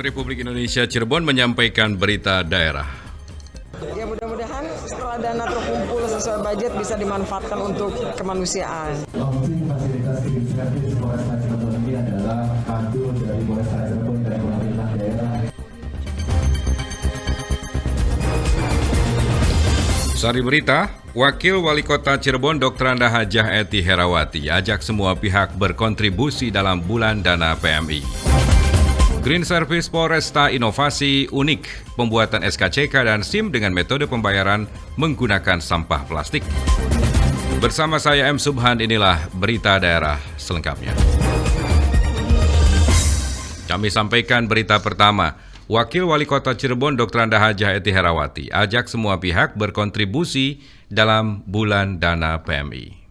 Republik Indonesia Cirebon menyampaikan berita daerah. Ya mudah-mudahan setelah dana terkumpul sesuai budget bisa dimanfaatkan untuk kemanusiaan. Launching fasilitas gratis Polresta Cirebon ini adalah kado dari Polresta Cirebon dan pemerintah daerah. Sari berita, Wakil Wali Kota Cirebon Dr. Anda Hajah Eti Herawati ajak semua pihak berkontribusi dalam bulan dana PMI. Green Service Polresta inovasi unik, pembuatan SKCK dan SIM dengan metode pembayaran menggunakan sampah plastik. Bersama saya M. Subhan, inilah berita daerah selengkapnya. Kami sampaikan berita pertama. Wakil Wali Kota Cirebon Dr. Anda Hajah Eti Herawati ajak semua pihak berkontribusi dalam bulan dana PMI.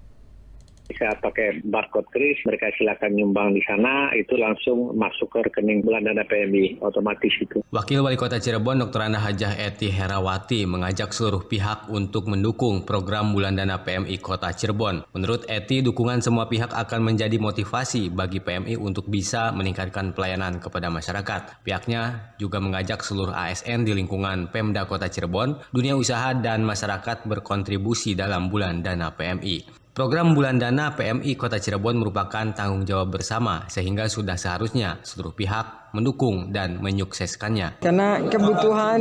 Bisa pakai barcode kris, mereka silakan nyumbang di sana, itu langsung masuk ke rekening bulan dana PMI, otomatis itu. Wakil Wali Kota Cirebon Dr. Anda Hajah Eti Herawati mengajak seluruh pihak untuk mendukung program bulan dana PMI Kota Cirebon. Menurut Eti, dukungan semua pihak akan menjadi motivasi bagi PMI untuk bisa meningkatkan pelayanan kepada masyarakat. Pihaknya juga mengajak seluruh ASN di lingkungan Pemda Kota Cirebon, dunia usaha dan masyarakat berkontribusi dalam bulan dana PMI. Program Bulan Dana PMI Kota Cirebon merupakan tanggung jawab bersama sehingga sudah seharusnya seluruh pihak mendukung dan menyukseskannya. Karena kebutuhan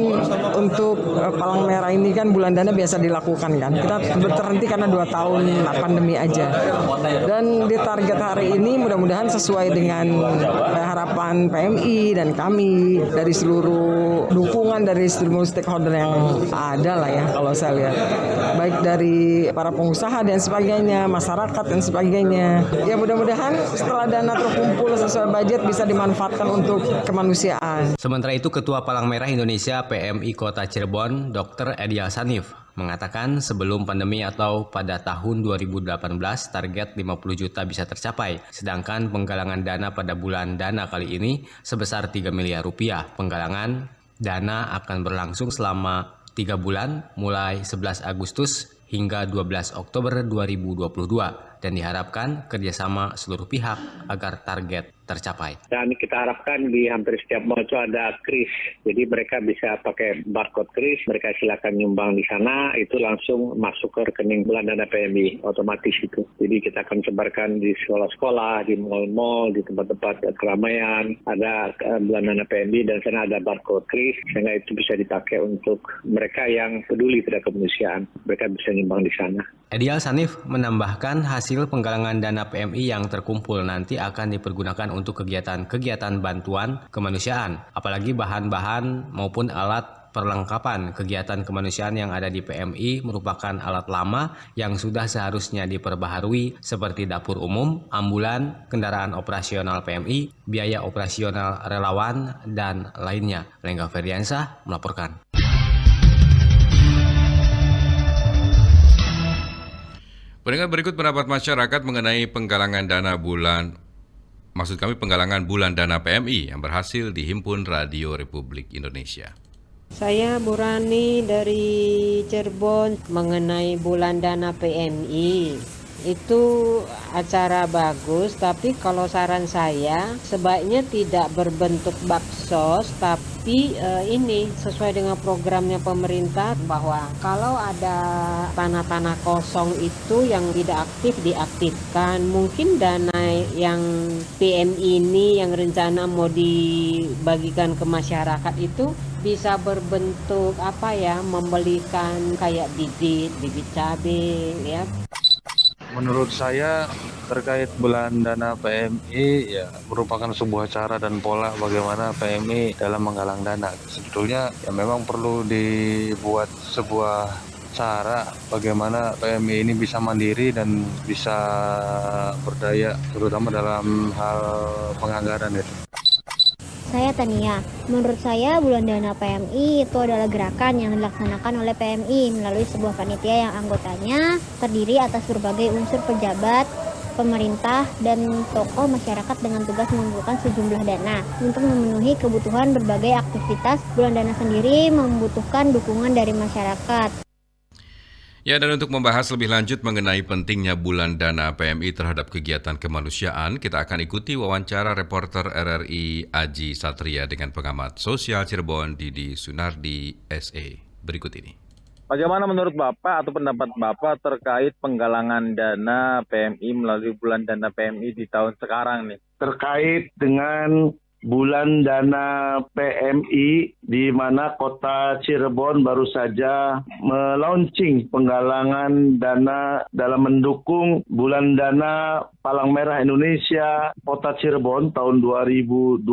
untuk Palang Merah ini kan bulan dana biasa dilakukan kan. Kita berhenti karena 2 tahun pandemi aja. Dan di target hari ini mudah-mudahan sesuai dengan harapan PMI dan kami dari seluruh dukungan dari seluruh stakeholder yang ada lah ya kalau saya lihat. Baik dari para pengusaha dan sebagainya, masyarakat dan sebagainya. Ya mudah-mudahan setelah dana terkumpul sesuai budget bisa dimanfaatkan untuk kemanusiaan. Sementara itu, Ketua Palang Merah Indonesia PMI Kota Cirebon, Dr. Edial Sanif, mengatakan sebelum pandemi atau pada tahun 2018 target 50 juta bisa tercapai, sedangkan penggalangan dana pada bulan dana kali ini sebesar 3 miliar rupiah. Penggalangan dana akan berlangsung selama 3 bulan mulai 11 Agustus hingga 12 Oktober 2022 dan diharapkan kerjasama seluruh pihak agar target tercapai. Dan kita harapkan di hampir setiap mall itu ada kris, jadi mereka bisa pakai barcode kris, mereka silakan nyumbang di sana, itu langsung masuk ke rekening bulan dana PMI, otomatis itu. Jadi kita akan sebarkan di sekolah-sekolah, di mall-mall, di tempat-tempat keramaian, ada bulan dana PMI dan sana ada barcode kris, sehingga itu bisa dipakai untuk mereka yang peduli pada kemanusiaan, mereka bisa nyumbang di sana. Edial Sanif menambahkan hasil penggalangan dana PMI yang terkumpul nanti akan dipergunakan untuk kegiatan-kegiatan bantuan kemanusiaan, apalagi bahan-bahan maupun alat perlengkapan kegiatan kemanusiaan yang ada di PMI merupakan alat lama yang sudah seharusnya diperbaharui seperti dapur umum, ambulan, kendaraan operasional PMI, biaya operasional relawan, dan lainnya. Lengga Ferdiansah melaporkan. Pendengar, berikut pendapat masyarakat mengenai penggalangan bulan dana PMI yang berhasil dihimpun Radio Republik Indonesia. Saya Burani dari Cirebon. Mengenai bulan dana PMI, itu acara bagus, tapi kalau saran saya sebaiknya tidak berbentuk baksos, tapi ini sesuai dengan programnya pemerintah, bahwa kalau ada tanah-tanah kosong itu yang tidak aktif diaktifkan. Mungkin dana yang PMI ini yang rencana mau dibagikan ke masyarakat itu bisa berbentuk membelikan kayak bibit cabai ya. Menurut saya terkait bulan dana PMI ya merupakan sebuah cara dan pola bagaimana PMI dalam menggalang dana. Sebetulnya ya memang perlu dibuat sebuah cara bagaimana PMI ini bisa mandiri dan bisa berdaya terutama dalam hal penganggaran itu. Saya Tania. Menurut saya bulan dana PMI itu adalah gerakan yang dilaksanakan oleh PMI melalui sebuah panitia yang anggotanya terdiri atas berbagai unsur pejabat, pemerintah, dan tokoh masyarakat dengan tugas mengumpulkan sejumlah dana. Untuk memenuhi kebutuhan berbagai aktivitas, bulan dana sendiri membutuhkan dukungan dari masyarakat. Ya, dan untuk membahas lebih lanjut mengenai pentingnya bulan dana PMI terhadap kegiatan kemanusiaan, kita akan ikuti wawancara reporter RRI Aji Satria dengan pengamat sosial Cirebon Didi Sunardi SE. Berikut ini. Bagaimana menurut Bapak atau pendapat Bapak terkait penggalangan dana PMI melalui bulan dana PMI di tahun sekarang nih? Terkait dengan bulan dana PMI di mana Kota Cirebon baru saja melaunching penggalangan dana dalam mendukung bulan dana Palang Merah Indonesia Kota Cirebon tahun 2022,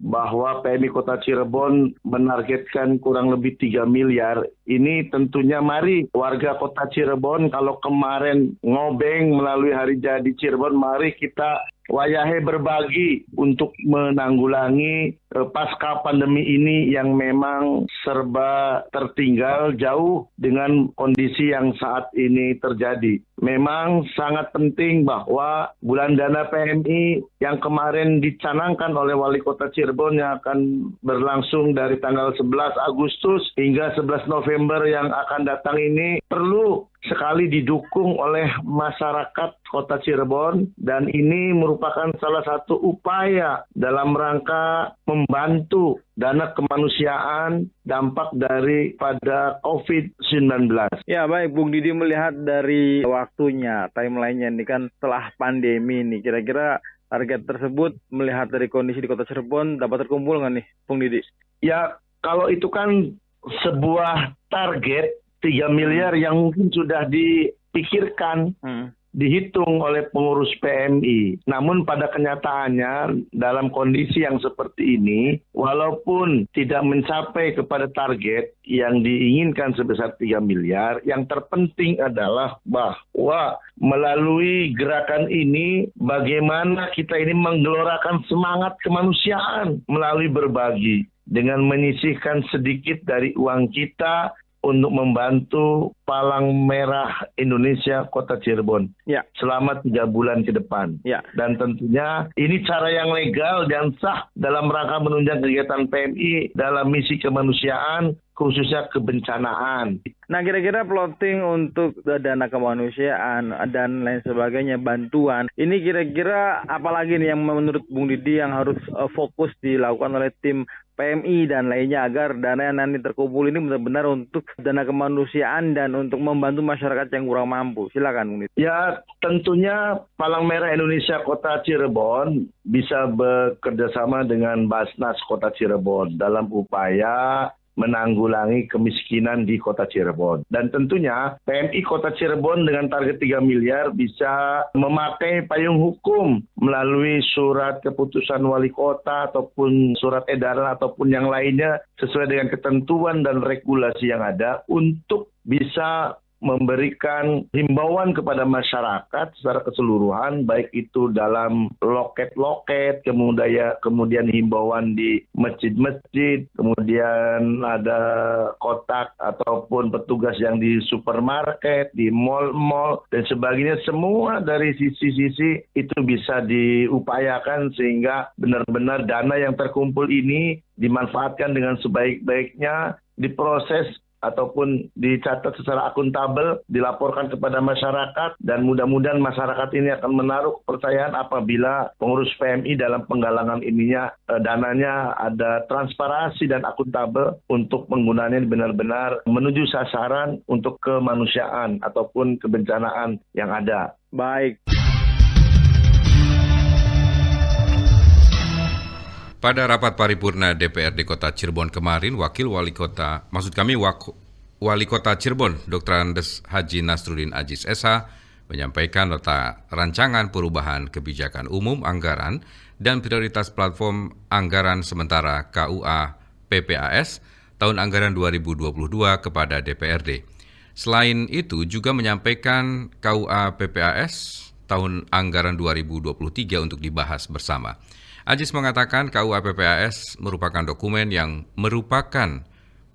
bahwa PMI Kota Cirebon menargetkan kurang lebih 3 miliar. Ini tentunya mari warga Kota Cirebon, kalau kemarin ngobeng melalui Hari Jadi Cirebon, mari kita wayahe berbagi untuk menanggulangi pasca pandemi ini yang memang serba tertinggal jauh dengan kondisi yang saat ini terjadi. Memang sangat penting bahwa bulan dana PMI yang kemarin dicanangkan oleh Wali Kota Cirebon yang akan berlangsung dari tanggal 11 Agustus hingga 11 November yang akan datang ini perlu sekali didukung oleh masyarakat Kota Cirebon, dan ini merupakan salah satu upaya dalam rangka membantu dana kemanusiaan dampak daripada COVID-19. Ya baik, Bung Didi, melihat dari waktunya, timeline-nya ini kan setelah pandemi nih, kira-kira target tersebut melihat dari kondisi di Kota Cirebon dapat terkumpul nggak nih, Bung Didi? Ya, kalau itu kan sebuah target 3 miliar yang mungkin sudah dipikirkan, dihitung oleh pengurus PMI. Namun pada kenyataannya dalam kondisi yang seperti ini, walaupun tidak mencapai kepada target yang diinginkan sebesar 3 miliar, yang terpenting adalah bahwa melalui gerakan ini bagaimana kita ini menggelorakan semangat kemanusiaan melalui berbagi dengan menyisihkan sedikit dari uang kita untuk membantu Palang Merah Indonesia Kota Cirebon selama 3 bulan ke depan. Dan tentunya ini cara yang legal dan sah dalam rangka menunjang kegiatan PMI dalam misi kemanusiaan, khususnya kebencanaan. Nah, kira-kira plotting untuk dana kemanusiaan dan lain sebagainya, bantuan, ini kira-kira apalagi nih yang menurut Bung Didi yang harus fokus dilakukan oleh tim PMI dan lainnya agar dana yang nanti terkumpul ini benar-benar untuk dana kemanusiaan dan untuk membantu masyarakat yang kurang mampu. Silakan, Bung Didi. Ya, tentunya Palang Merah Indonesia Kota Cirebon bisa bekerjasama dengan Basnas Kota Cirebon dalam upaya menanggulangi kemiskinan di Kota Cirebon. Dan tentunya PMI Kota Cirebon dengan target 3 miliar bisa memakai payung hukum melalui surat keputusan wali kota ataupun surat edaran ataupun yang lainnya sesuai dengan ketentuan dan regulasi yang ada untuk bisa memberikan himbauan kepada masyarakat secara keseluruhan, baik itu dalam loket-loket, kemudian himbauan di masjid-masjid, kemudian ada kotak ataupun petugas yang di supermarket, di mal-mal, dan sebagainya. Semua dari sisi-sisi itu bisa diupayakan sehingga benar-benar dana yang terkumpul ini dimanfaatkan dengan sebaik-baiknya, diproses ataupun dicatat secara akuntabel, dilaporkan kepada masyarakat, dan mudah-mudahan masyarakat ini akan menaruh kepercayaan apabila pengurus PMI dalam penggalangan ininya dananya ada transparansi dan akuntabel untuk penggunaannya benar-benar menuju sasaran untuk kemanusiaan ataupun kebencanaan yang ada. Baik. Pada rapat paripurna DPRD Kota Cirebon kemarin, Wali Kota Cirebon, Dr. Andes Haji Nasruddin Aziz SH, menyampaikan nota rancangan perubahan kebijakan umum anggaran dan prioritas platform anggaran sementara KUA PPAS tahun anggaran 2022 kepada DPRD. Selain itu juga menyampaikan KUA PPAS tahun anggaran 2023 untuk dibahas bersama. Aziz mengatakan KUA PPAS merupakan dokumen yang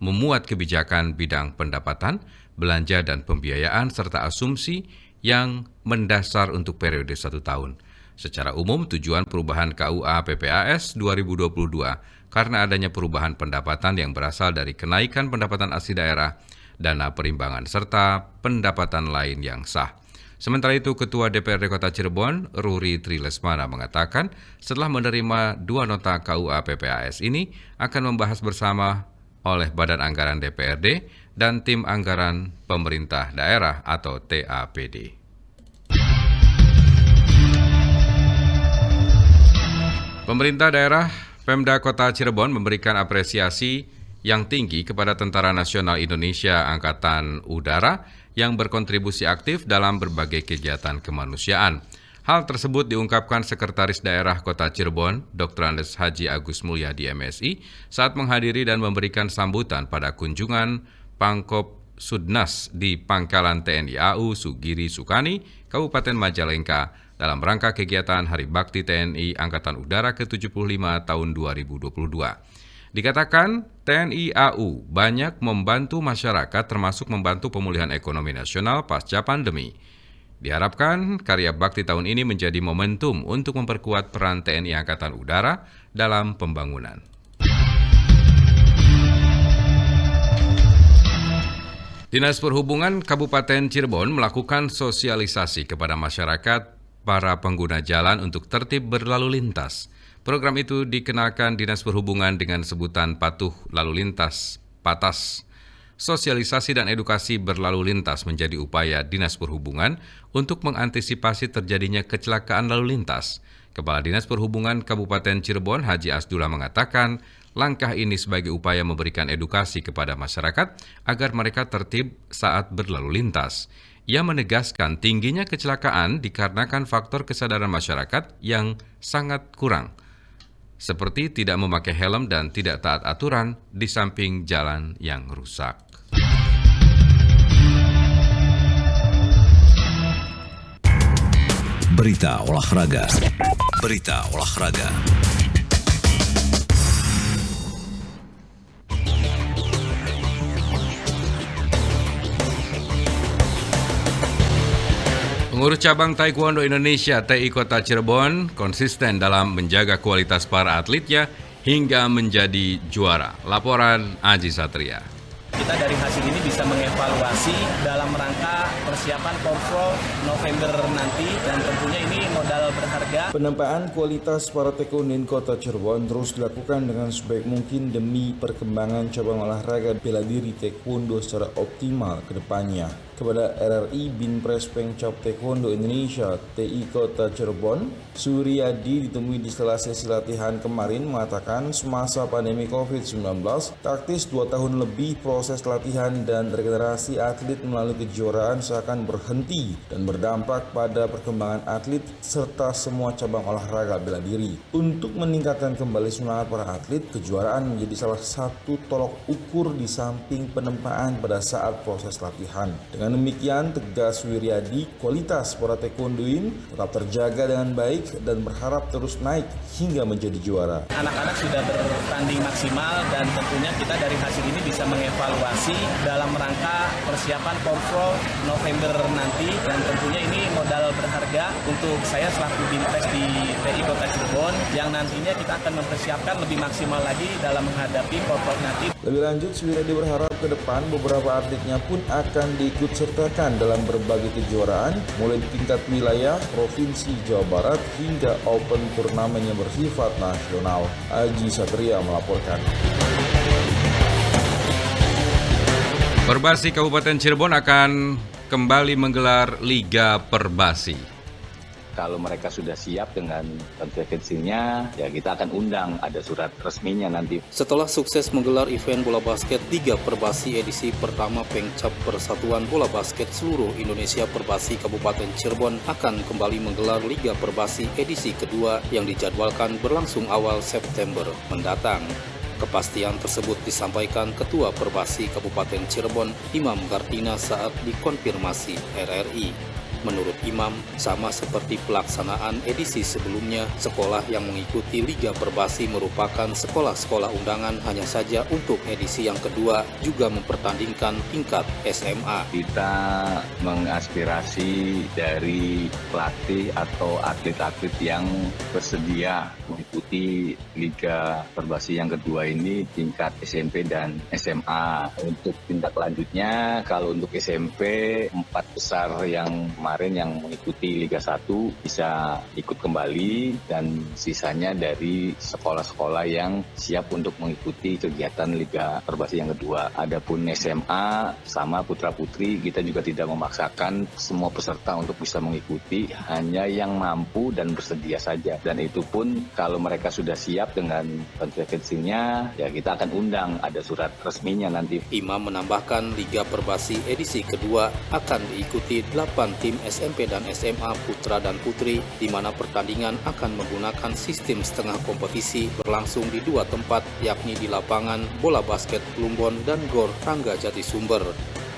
memuat kebijakan bidang pendapatan, belanja dan pembiayaan serta asumsi yang mendasar untuk periode 1 tahun. Secara umum, tujuan perubahan KUA PPAS 2022 karena adanya perubahan pendapatan yang berasal dari kenaikan pendapatan asli daerah dana perimbangan, serta pendapatan lain yang sah. Sementara itu, Ketua DPRD Kota Cirebon, Ruri Trilesmana, mengatakan setelah menerima 2 nota KUA PPAS ini akan membahas bersama oleh Badan Anggaran DPRD dan Tim Anggaran Pemerintah Daerah atau TAPD. Pemerintah daerah Pemda Kota Cirebon memberikan apresiasi yang tinggi kepada Tentara Nasional Indonesia Angkatan Udara yang berkontribusi aktif dalam berbagai kegiatan kemanusiaan. Hal tersebut diungkapkan Sekretaris Daerah Kota Cirebon, Dr. Andes Haji Agus Mulyadi MSI, saat menghadiri dan memberikan sambutan pada kunjungan Pangkop Sudnas di Pangkalan TNI AU Sugiri Sukani, Kabupaten Majalengka, dalam rangka kegiatan Hari Bakti TNI Angkatan Udara ke-75 tahun 2022. Dikatakan TNI AU banyak membantu masyarakat termasuk membantu pemulihan ekonomi nasional pasca pandemi. Diharapkan karya bakti tahun ini menjadi momentum untuk memperkuat peran TNI Angkatan Udara dalam pembangunan. Dinas Perhubungan Kabupaten Cirebon melakukan sosialisasi kepada masyarakat para pengguna jalan untuk tertib berlalu lintas. Program itu dikenakan Dinas Perhubungan dengan sebutan Patuh Lalu Lintas (PATAS). Sosialisasi dan edukasi berlalu lintas menjadi upaya Dinas Perhubungan untuk mengantisipasi terjadinya kecelakaan lalu lintas. Kepala Dinas Perhubungan Kabupaten Cirebon, Haji Asdullah, mengatakan langkah ini sebagai upaya memberikan edukasi kepada masyarakat agar mereka tertib saat berlalu lintas. Ia menegaskan tingginya kecelakaan dikarenakan faktor kesadaran masyarakat yang sangat kurang, seperti tidak memakai helm dan tidak taat aturan di samping jalan yang rusak. Berita olahraga. Berita olahraga. Pengurus cabang Taekwondo Indonesia TI Kota Cirebon konsisten dalam menjaga kualitas para atletnya hingga menjadi juara. Laporan Aji Satria. Kita dari hasil ini bisa mengevaluasi dalam rangka persiapan Porpro November nanti, dan tentunya ini modal berharga. Penempaan kualitas para taekwondo Kota Cirebon terus dilakukan dengan sebaik mungkin demi perkembangan cabang olahraga bela diri taekwondo secara optimal ke depannya. Kepada RRI Binpres Pengcap Taekwondo Indonesia TI Kota Cirebon, Suryadi ditemui di sela sesi latihan kemarin mengatakan semasa pandemi COVID-19, taktis 2 tahun lebih proses latihan dan regenerasi atlet melalui kejuaraan seakan berhenti dan berdampak pada perkembangan atlet serta semua cabang olahraga bela diri. Untuk meningkatkan kembali semangat para atlet, kejuaraan menjadi salah satu tolok ukur di samping penempaan pada saat proses latihan. Dengan demikian, tegas Wiryadi, kualitas para taekwondoin tetap terjaga dengan baik dan berharap terus naik hingga menjadi juara. Anak-anak sudah bertanding maksimal dan tentunya kita dari hasil ini bisa mengevaluasi dalam rangka persiapan Porpro November nanti, dan tentunya ini modal berharga untuk saya selaku Binpres di TI Kota Cirebon yang nantinya kita akan mempersiapkan lebih maksimal lagi dalam menghadapi Porpro nanti. Lebih lanjut, Wiryadi berharap ke depan beberapa atletnya pun akan diikutsertakan dalam berbagai kejuaraan mulai di tingkat wilayah, provinsi Jawa Barat hingga open turnamen yang bersifat nasional. Aji Satria melaporkan. Perbasi Kabupaten Cirebon akan kembali menggelar Liga Perbasi. Kalau mereka sudah siap dengan konsekuensinya, ya kita akan undang, ada surat resminya nanti. Setelah sukses menggelar event bola basket Liga Perbasi edisi pertama, Pengcap Persatuan Bola Basket Seluruh Indonesia Perbasi Kabupaten Cirebon akan kembali menggelar Liga Perbasi edisi kedua yang dijadwalkan berlangsung awal September mendatang. Kepastian tersebut disampaikan Ketua Perbasi Kabupaten Cirebon, Imam Gardina saat dikonfirmasi RRI. Menurut Imam, sama seperti pelaksanaan edisi sebelumnya, sekolah yang mengikuti Liga Perbasi merupakan sekolah-sekolah undangan, hanya saja untuk edisi yang kedua juga mempertandingkan tingkat SMA. Kita mengaspirasi dari pelatih atau atlet-atlet yang bersedia mengikuti Liga Perbasi yang kedua ini tingkat SMP dan SMA. Untuk tindak lanjutnya, kalau untuk SMP, 4 besar yang kemarin yang mengikuti Liga 1 bisa ikut kembali, dan sisanya dari sekolah-sekolah yang siap untuk mengikuti kegiatan Liga Perbasi yang kedua. Adapun SMA sama putra-putri, kita juga tidak memaksakan semua peserta untuk bisa mengikuti, hanya yang mampu dan bersedia saja. Dan itu pun kalau mereka sudah siap dengan konsekuensinya, ya kita akan undang, ada surat resminya nanti. Imam menambahkan Liga Perbasi edisi kedua akan diikuti 8 tim SMP dan SMA putra dan putri, di mana pertandingan akan menggunakan sistem setengah kompetisi berlangsung di 2 tempat, yakni di lapangan bola basket Plumbon dan Gor Rangga Jatisumber.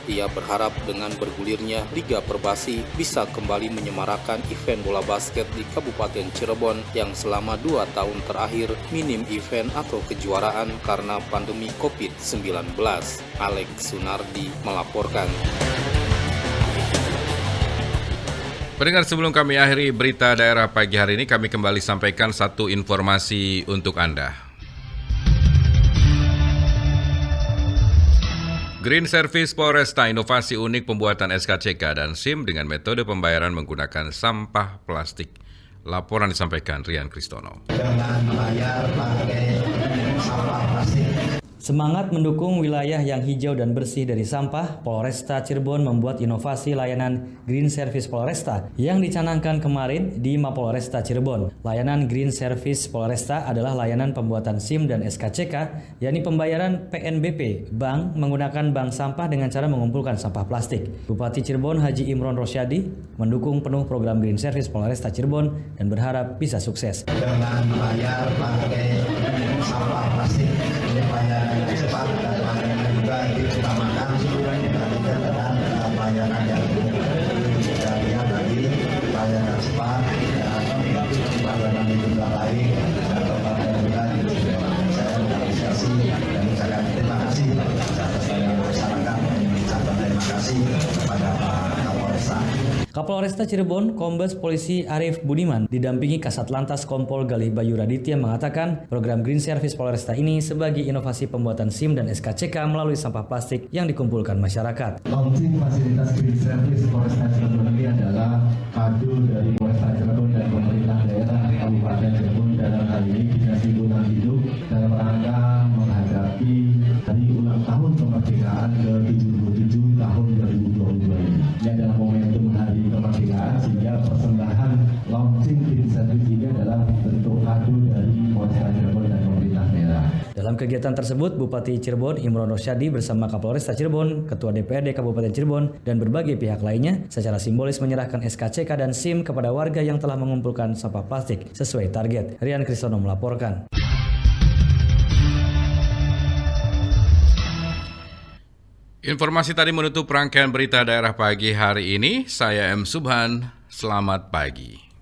Ia berharap dengan bergulirnya Liga Perbasi bisa kembali menyemarakan event bola basket di Kabupaten Cirebon yang selama 2 tahun terakhir minim event atau kejuaraan karena pandemi COVID-19. Alex Sunardi melaporkan. Pendengar, sebelum kami akhiri berita daerah pagi hari ini, kami kembali sampaikan satu informasi untuk Anda. Green Service Polresta inovasi unik pembuatan SKCK dan SIM dengan metode pembayaran menggunakan sampah plastik. Laporan disampaikan Rian Kristono. Dengan bayar pakai sampah plastik. Semangat mendukung wilayah yang hijau dan bersih dari sampah, Polresta Cirebon membuat inovasi layanan Green Service Polresta yang dicanangkan kemarin di Mapolresta Cirebon. Layanan Green Service Polresta adalah layanan pembuatan SIM dan SKCK, yakni pembayaran PNBP, bank menggunakan bank sampah dengan cara mengumpulkan sampah plastik. Bupati Cirebon Haji Imron Rosyadi mendukung penuh program Green Service Polresta Cirebon dan berharap bisa sukses. Dengan bayar pakai sampah plastik, bayar cepat dan layanan juga diutamakan dibandingkan dengan layanan yang kita lihat tadi, layanan cepat dan layanan itu juga baik dan tempatnya juga saya mengapresiasi dan mengucapkan terima kasih atas saya masyarakat, mengucapkan terima kasih kepada Pak Kapolresta. Kapolresta Cirebon, Kombes Polisi Arief Budiman, didampingi Kasatlantas Kompol Galih Bayu Raditya mengatakan program Green Service Polresta ini sebagai inovasi pembuatan SIM dan SKCK melalui sampah plastik yang dikumpulkan masyarakat. Launching fasilitas Green Service Polresta Cirebon ini adalah kado dari Polresta Cirebon dan pemerintah daerah Kabupaten Cirebon dalam hal ini Dinas Lingkungan Hidup dalam rangka menghadapi hari ulang tahun kemerdekaan ke-77 tahun 2022 ini. Ini adalah momentum hari kemerdekaan sehingga persembahan launching Green Service ini adalah bentuk kado dari Polresta Cirebon dan pemerintah daerah. Dalam kegiatan tersebut, Bupati Cirebon Imron Rosyadi bersama Kapolresta Cirebon, Ketua DPRD Kabupaten Cirebon, dan berbagai pihak lainnya secara simbolis menyerahkan SKCK dan SIM kepada warga yang telah mengumpulkan sampah plastik sesuai target. Rian Kristono melaporkan. Informasi tadi menutup rangkaian berita daerah pagi hari ini. Saya M. Subhan, selamat pagi.